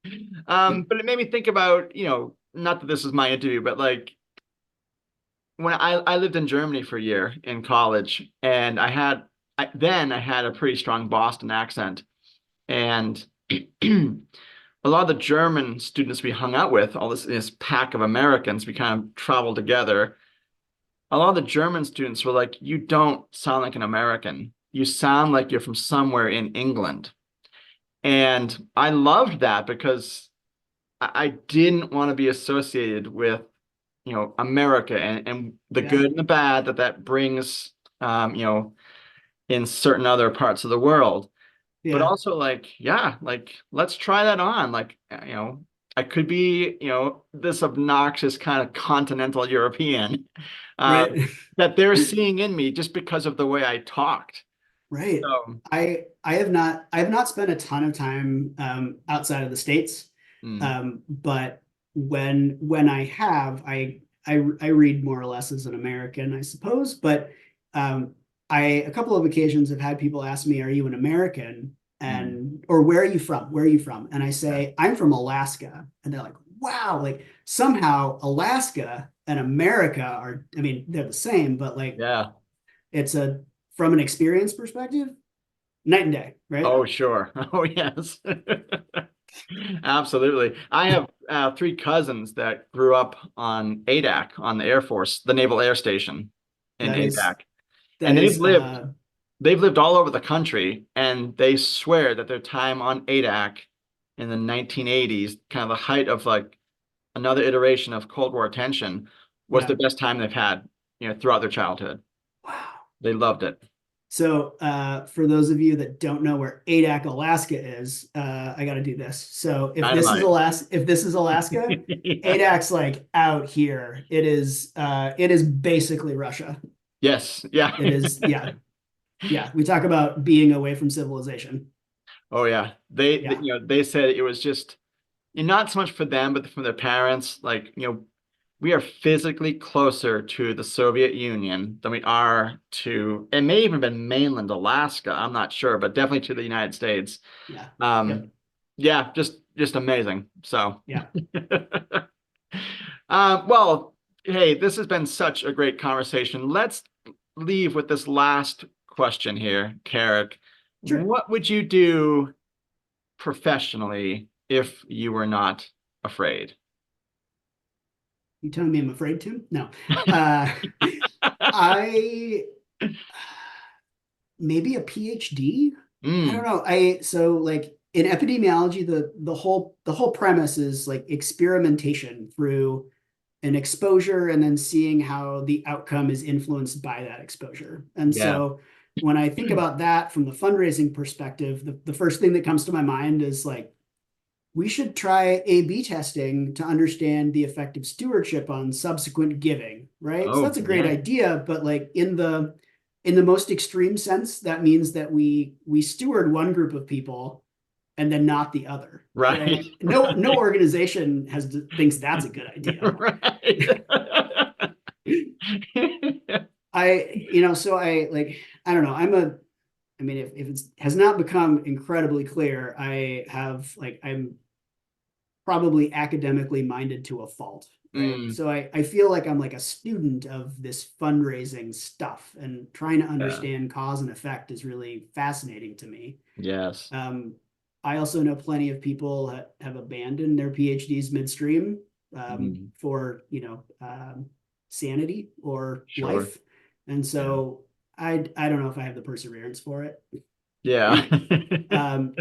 [SPEAKER 2] yeah. But it made me think about, not that this is my interview, but like when I lived in Germany for a year in college, and then I had a pretty strong Boston accent, and a lot of the German students we hung out with, all this pack of Americans, we kind of traveled together. A lot of the German students were like, "You don't sound like an American. You sound like you're from somewhere in England." And I loved that because I didn't want to be associated with, America and the
[SPEAKER 3] Yeah.
[SPEAKER 2] good and the bad that brings, in certain other parts of the world. But
[SPEAKER 3] Yeah.
[SPEAKER 2] also like, yeah, like let's try that on. Like, I could be, this obnoxious kind of continental European, uh,
[SPEAKER 3] Right.
[SPEAKER 2] that they're seeing in me just because of the way I talked.
[SPEAKER 3] Right.
[SPEAKER 2] So,
[SPEAKER 3] I have not spent a ton of time outside of the States.
[SPEAKER 2] mm,
[SPEAKER 3] But when I have, I read more or less as an American, I suppose. But a couple of occasions have had people ask me, "Are you an American?"
[SPEAKER 2] mm,
[SPEAKER 3] Or "Where are you from? Where are you from?" And I
[SPEAKER 2] yeah,
[SPEAKER 3] say, "I'm from Alaska." And they're like, "Wow!" Like somehow Alaska and America are, I mean, they're the same, but like
[SPEAKER 2] yeah.
[SPEAKER 3] it's from an experience perspective, night and day, right?
[SPEAKER 2] Oh, sure. Oh, yes. Absolutely. I have three cousins that grew up on ADAC, on the Air Force, the Naval Air Station in
[SPEAKER 3] That is
[SPEAKER 2] ADAC.
[SPEAKER 3] that
[SPEAKER 2] And
[SPEAKER 3] is
[SPEAKER 2] they've lived all over the country, and they swear that their time on ADAC in the 1980s, kind of the height of like another iteration of Cold War tension, was
[SPEAKER 3] yeah.
[SPEAKER 2] the best time they've had, throughout their childhood.
[SPEAKER 3] Wow.
[SPEAKER 2] They loved it.
[SPEAKER 3] So for those of you that don't know where Adak, Alaska is, I got to do this. So
[SPEAKER 2] Dynamite.
[SPEAKER 3] If this is Alaska,
[SPEAKER 2] Yeah.
[SPEAKER 3] Adak's like out here. It is basically Russia.
[SPEAKER 2] Yes. Yeah.
[SPEAKER 3] It is, yeah, yeah. We talk about being away from civilization.
[SPEAKER 2] Oh yeah.
[SPEAKER 3] Yeah.
[SPEAKER 2] They said it was just, and not so much for them, but from their parents. Like, we are physically closer to the Soviet Union than we are to, it may even been mainland Alaska. I'm not sure, but definitely to the United States.
[SPEAKER 3] Yeah. Yep.
[SPEAKER 2] Yeah, just amazing. So,
[SPEAKER 3] Yeah.
[SPEAKER 2] well, hey, this has been such a great conversation. Let's leave with this last question here, Carrick.
[SPEAKER 3] Sure.
[SPEAKER 2] What would you do professionally if you were not afraid?
[SPEAKER 3] You telling me I'm afraid to? No. Uh, I maybe a PhD. I don't
[SPEAKER 2] Mm,
[SPEAKER 3] know. So like in epidemiology, the whole premise is like experimentation through an exposure and then seeing how the outcome is influenced by that exposure. And
[SPEAKER 2] yeah.
[SPEAKER 3] so when I think about that from the fundraising perspective, the first thing that comes to my mind is like we should try A/B testing to understand the effect of stewardship on subsequent giving, right? So
[SPEAKER 2] Oh,
[SPEAKER 3] that's a great
[SPEAKER 2] yeah.
[SPEAKER 3] idea, but like in the most extreme sense, that means that we steward one group of people and then not the other,
[SPEAKER 2] Right.
[SPEAKER 3] right? No organization thinks that's a good idea.
[SPEAKER 2] Right.
[SPEAKER 3] So I like I don't know. I mean, if it has not become incredibly clear, I'm probably academically minded to a fault, right?
[SPEAKER 2] Mm,
[SPEAKER 3] So I feel like I'm like a student of this fundraising stuff, and trying to
[SPEAKER 2] yeah.
[SPEAKER 3] understand cause and effect is really fascinating to me.
[SPEAKER 2] Yes.
[SPEAKER 3] Um, I also know plenty of people that have abandoned their PhDs midstream
[SPEAKER 2] Mm,
[SPEAKER 3] for sanity or
[SPEAKER 2] sure.
[SPEAKER 3] life, and
[SPEAKER 2] Yeah.
[SPEAKER 3] so I don't know if I have the perseverance for it.
[SPEAKER 2] Yeah.
[SPEAKER 3] I'm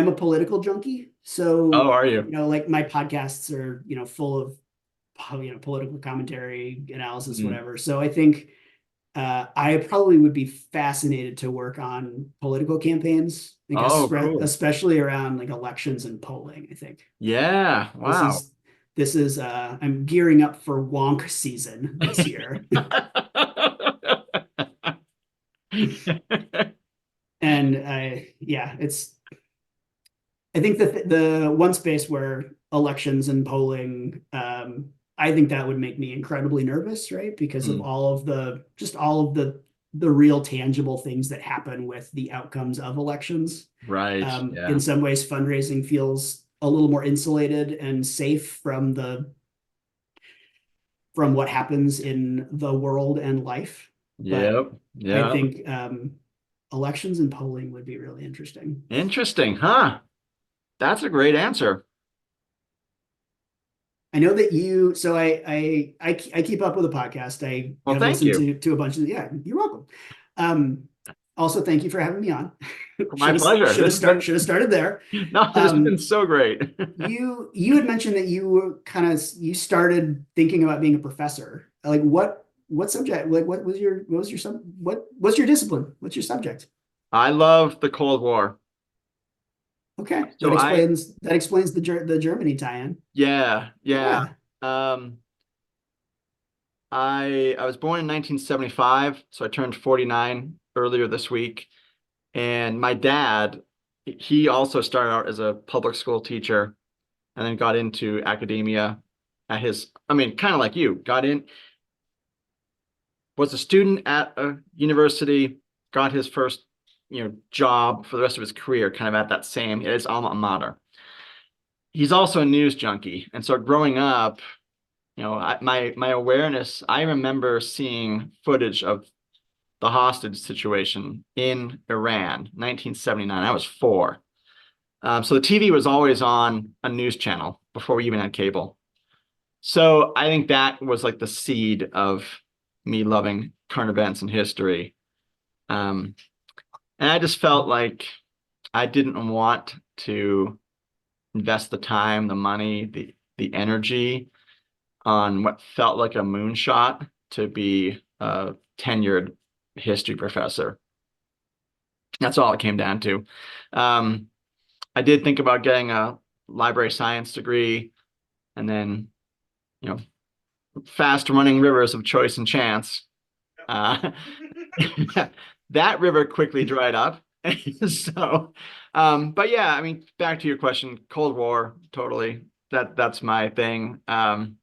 [SPEAKER 3] a political junkie,
[SPEAKER 2] Oh,
[SPEAKER 3] so
[SPEAKER 2] are you?
[SPEAKER 3] like my podcasts are full of political commentary, analysis,
[SPEAKER 2] Mm.
[SPEAKER 3] whatever. So I think I probably would be fascinated to work on political campaigns, like
[SPEAKER 2] Oh, cool.
[SPEAKER 3] especially around like elections and polling. I think
[SPEAKER 2] Yeah.
[SPEAKER 3] this
[SPEAKER 2] Wow.
[SPEAKER 3] is this is I'm gearing up for wonk season this year. And yeah, I think the one space where elections and polling, I think that would make me incredibly nervous, right? Because of
[SPEAKER 2] Mm,
[SPEAKER 3] all of the real tangible things that happen with the outcomes of elections.
[SPEAKER 2] right.
[SPEAKER 3] In
[SPEAKER 2] Yeah.
[SPEAKER 3] some ways, fundraising feels a little more insulated and safe from what happens in the world and life. But
[SPEAKER 2] Yep.
[SPEAKER 3] I
[SPEAKER 2] Yeah.
[SPEAKER 3] think elections and polling would be really interesting.
[SPEAKER 2] Interesting, huh? That's a great answer.
[SPEAKER 3] I know that so I keep up with the podcast. I
[SPEAKER 2] Well,
[SPEAKER 3] have
[SPEAKER 2] thank
[SPEAKER 3] listened
[SPEAKER 2] you.
[SPEAKER 3] to a bunch of, yeah, you're welcome. Um, Also, thank you for having me on.
[SPEAKER 2] My pleasure. This has been,
[SPEAKER 3] Should have started there.
[SPEAKER 2] no, this has been
[SPEAKER 3] Um,
[SPEAKER 2] so great.
[SPEAKER 3] you had mentioned that you were you started thinking about being a professor. Like what subject? Like what's your discipline? What's your subject?
[SPEAKER 2] I love the Cold War.
[SPEAKER 3] Okay,
[SPEAKER 2] So I,
[SPEAKER 3] that explains the Germany tie-in.
[SPEAKER 2] yeah, yeah.
[SPEAKER 3] Yeah.
[SPEAKER 2] Um, I was born in 1975, so I turned 49 earlier this week. And my dad, he also started out as a public school teacher and then got into academia at his, I mean, kind of like you, got in, was a student at a university, got his first, job for the rest of his career, kind of at that same, his alma mater. He's also a news junkie. And so growing up, my awareness, I remember seeing footage of the hostage situation in Iran, 1979. I was 4. So the TV was always on a news channel before we even had cable. So I think that was like the seed of me loving current events and history. And I just felt like I didn't want to invest the time, the money, the energy on what felt like a moonshot to be a tenured history professor. That's all it came down to. I did think about getting a library science degree, and then, fast running rivers of choice and chance. That river quickly dried up. So, but yeah, I mean, back to your question, Cold War, totally. That's my thing. And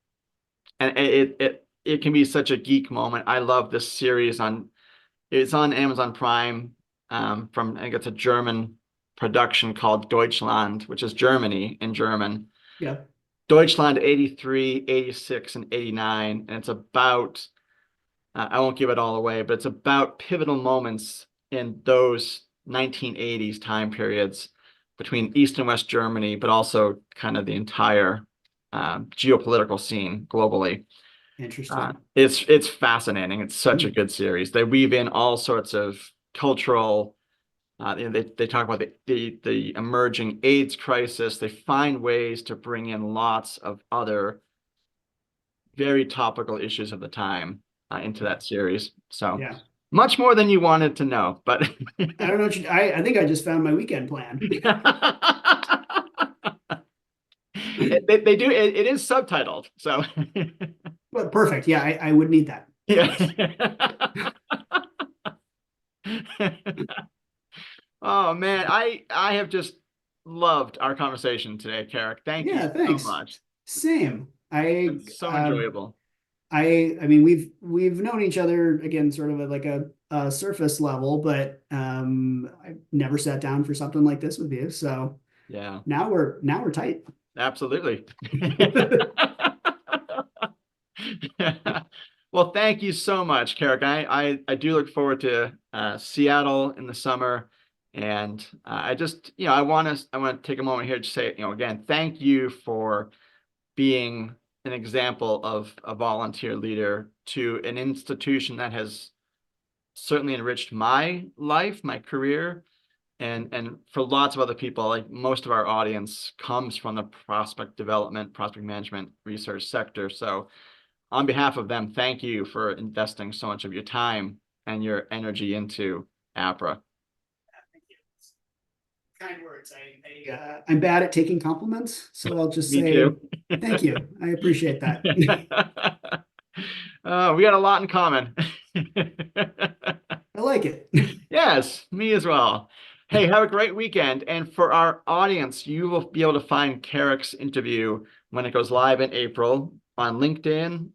[SPEAKER 2] it can be such a geek moment. I love this series it's on Amazon Prime, from, I think it's a German production called Deutschland, which is Germany in German.
[SPEAKER 3] Yeah.
[SPEAKER 2] Deutschland 83, 86, and 89. And it's about, I won't give it all away, but it's about pivotal moments in those 1980s time periods between East and West Germany, but also kind of the entire geopolitical scene globally.
[SPEAKER 3] Interesting.
[SPEAKER 2] It's fascinating. It's such a good series. They weave in all sorts of cultural. They talk about the emerging AIDS crisis. They find ways to bring in lots of other very topical issues of the time into that series. So
[SPEAKER 3] Yeah.
[SPEAKER 2] much more than you wanted to know, but
[SPEAKER 3] I don't know what I think I just found my weekend plan.
[SPEAKER 2] they do it is subtitled, so
[SPEAKER 3] Well, perfect. Yeah, I would need that.
[SPEAKER 2] yeah. Oh man, I have just loved our conversation today, Carrick. Thank you
[SPEAKER 3] Yeah,
[SPEAKER 2] so
[SPEAKER 3] thanks.
[SPEAKER 2] much.
[SPEAKER 3] Same.
[SPEAKER 2] It's so enjoyable.
[SPEAKER 3] I mean, we've known each other again, sort of at like a surface level, but I never sat down for something like this with you. So
[SPEAKER 2] Yeah,
[SPEAKER 3] now we're tight.
[SPEAKER 2] absolutely. Well, thank you so much, Carrick. I do look forward to Seattle in the summer, and I just I want to take a moment here to say again, thank you for being an example of a volunteer leader to an institution that has certainly enriched my life, my career, and for lots of other people. Like most of our audience comes from the prospect development, prospect management research sector. So on behalf of them, thank you for investing so much of your time and your energy into APRA.
[SPEAKER 3] Thank you. Kind words. I'm bad at taking compliments, so I'll just
[SPEAKER 2] Me
[SPEAKER 3] say
[SPEAKER 2] too.
[SPEAKER 3] thank you. I appreciate that.
[SPEAKER 2] We got a lot in common.
[SPEAKER 3] I like it.
[SPEAKER 2] Yes, me as well. Hey, have a great weekend. And for our audience, you will be able to find Carrick's interview when it goes live in April on LinkedIn,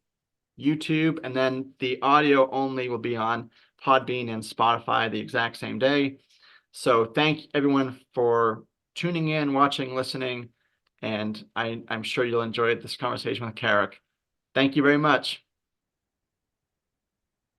[SPEAKER 2] YouTube, and then the audio only will be on Podbean and Spotify the exact same day. So thank everyone for tuning in, watching, listening, and I'm sure you'll enjoy this conversation with Carrick. Thank you very much.